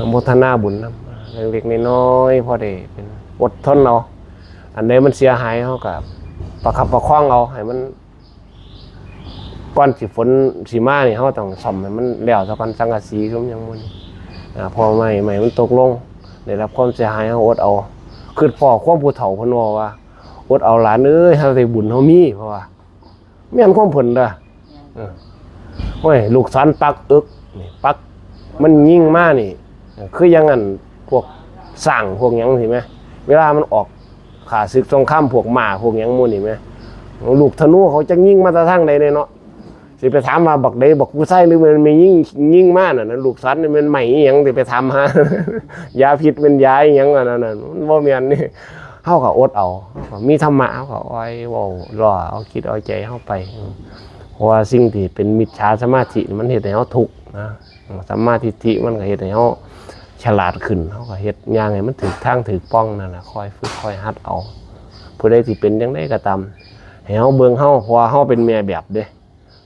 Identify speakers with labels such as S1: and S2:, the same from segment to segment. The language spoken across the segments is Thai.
S1: โมทนาบุญนะเล็กๆน้อยๆพอได้เป็นอดทนเอาอันใดมันเสียหายเขากับประคับประคองเอาให้มันก้อนสีฝนสีมานี่เขาต้องซ่อมให้มันแล้วสักวันสังกะสีก็ยังมันพอไม่มันตกลงได้รับความเสียหายเขาอดเอาคือพ่อความผู้เฒ่าพนว่าอดเอาหลานเอ้ยเขาได้บุญเขามีเพราะว่าไม่อันความผลเด้อโอ้ยลูกศรปักอึกนี่ปักมันยิ่งมากนี่คือยังงั้นพวกสั่งพวกยังเห็นไหมเวลามันออกขาศึกสงครามพวกหมาพวกยังมูนี่ไหมลูกธนูเขาจะยิ่งมาตะทั้งใดเนาะสิไปถามมาบอกใดบอกกูใส่หรือมันไม่ยิ่งมากน่ะนะลูกสันมันใหม่ยังสิไปทำฮะยาพิษเป็นยายังอันนั้นมันบ่เมียนนี่เขาก็อดเอามีธรรมะเขาก็อ้อยว่ารอเอาคิดเอาใจเข้าไปเพราะว่าสิ่งที่เป็นมิจฉาสมาธิมันเห็นให้เขาทุกข์นะสัมมาทิฏฐิมันก็เห็นให้เขาฉลาดขึ้นเขาก็เห็นย่างไงมันถือทางถือป้องนั่นแหละคอยฝึกคอยหัดเอาผู้ใดที่เป็นยังได้ก็ตามให้เขาเบิ่งเขาเพราะว่าเขาเป็นแม่แบบเด้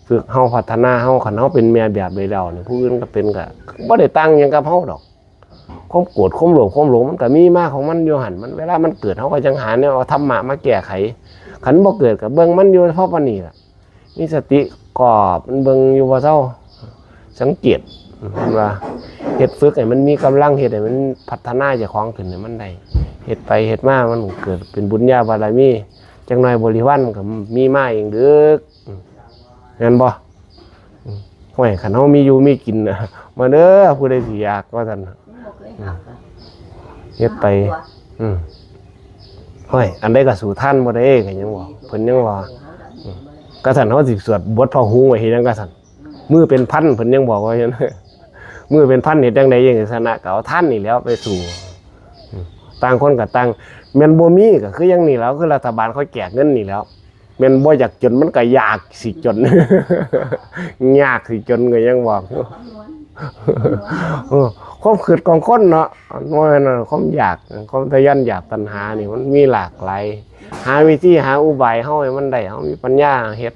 S1: ฝึกเขาพัฒนาเขาขันเขาเป็นแม่แบบไปแล้วเนี่ยผู้อื่นก็เป็นก็บ่ได้ตั้งยังกับเขาดอกความโกรธความหลงมันก็มีมากของมันอยู่หันมันเวลามันเกิดเขาก็จังหาเนี่ยเอาธรรมะมาแก้ไขขันบ่เกิดกับเบิ่งมันอยู่เพราะปานนี้ล่ะมีสติกอบมันเบิ่งอยู่ว่าเจ้าสังเกตว่าเฮ็ดฝึกให้มันมีกำลังเฮ็ดให้มันพัฒนาเจ้าของขึ้นให้มันได้เฮ็ดไปเฮ็ดมามันเกิดเป็นบุญญาบารมีจังหน่อยบริวารก็มีมาเองเด้อเห็นบ่ห้วยขันเขามีอยู่มีกินมาเด้อผู้ใดสิอยากว่าซั่นเฮ็ดไปห้วยอันใดก็สู่ท่านบ่ได้ก็ยังว่าเพิ่นยังว่ากะซั่นเฮาสิสวดบทพหูไว้เฮ็ดจังกะซั่นมือเป็นพันเพิ่นยังบอกว่าอย่างนั้นมือเป็นพันเฮ็ดจังได๋จังชนะก็เอาท่านนี่แล้วไปสู่ต่างคนก็ต่างแม่นบ่มีก็คืออย่างนี้แล้วคือรัฐบาลเขาแจกเงินนี่แล้วแม่นบ่อยากจนมันก็อยากสิจนยากสิจนก็ยังบอกความคิดของคนเนาะว่านั่นความอยากความทะยานอยากตัณหานี่มันมีหลากหลายหาวิธีหาอุบายเฮาให้มันได้เฮามีปัญญาเฮ็ด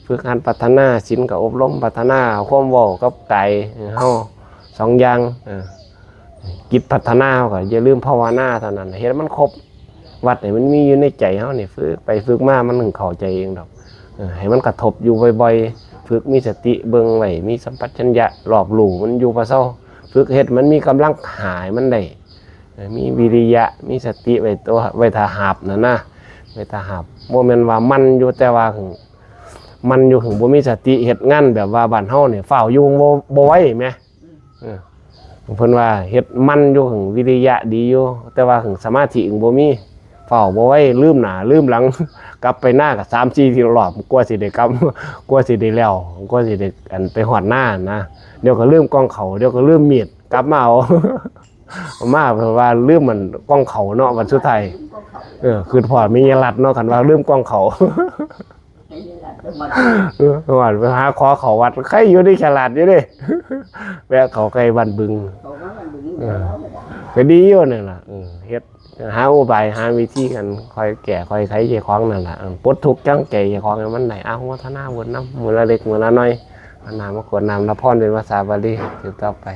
S1: ฝึกหัดพัฒนาศีลกับอบรมพัฒนาความเว้ากับกายเฮาสองอย่างจิตพัฒนาก็อย่าลืมภาวนาเท่านั้นเฮ็ดมันครบวัดเนี่ยมันมีอยู่ในใจเขาเนี่ยฝึกไปฝึกมามันถึงเข้าใจเองดอกให้มันกระทบอยู่บ่อยๆฝึกมีสติเบิ่งไว้มีสัมปชัญญะรอบรู้มันอยู่ประเซาฝึกเฮ็ดมันมีกำลังหายมันได้มีวิริยะมีสติไว้ตัวไว้ทาหาบนะไว้ทาหาบโมเมนต์ว่ามันอยู่แต่ว่าถึงมันอยู่ถึงบ่มีสติเฮ็ดงานแบบว่าบ้านเฮาเนี่ยฝ้าวอยู่บ่ไหวแม่เพิ่นว่าเฮ็ดมันอยู่ถึงวิริยะดีอยู่แต่ว่าถึงสมาธิถึงบ่มีเฝ้าบ่ไว้ลืมหน้าลืมหลังกลับไปหน้ากับ3-4 ทีรอบกลัวสิได้กลับกลัวสิได้แล้วกลัวสิได้อันไปหอดหน้านะเดี๋ยวก็ลืมกองเขาเดี๋ยวก็ลืมมีดกลับมาเอามาเพราะว่าลืมมันกองเขาเนาะวันสุดท้ายคือพอมีรัดเนาะคันว่าลืมกองเขาวัดไปหาขอเขาวัดใครอยู่ในฉลาดอยู่ดิแวะเขาไกลบ้านบึงก็ดีอยู่นี่ล่ะเฮ็ดหาอุบายหาวิธีกันคอยแก่คอยไขใจคล้องนั่นแหละปลดทุกข์จังใจคล้องมันไหนวัฒนาวนน้ำมือละเล็กมือละน้อยนามกวนนามละพรเป็นภาษาบาลีสืบต่อไป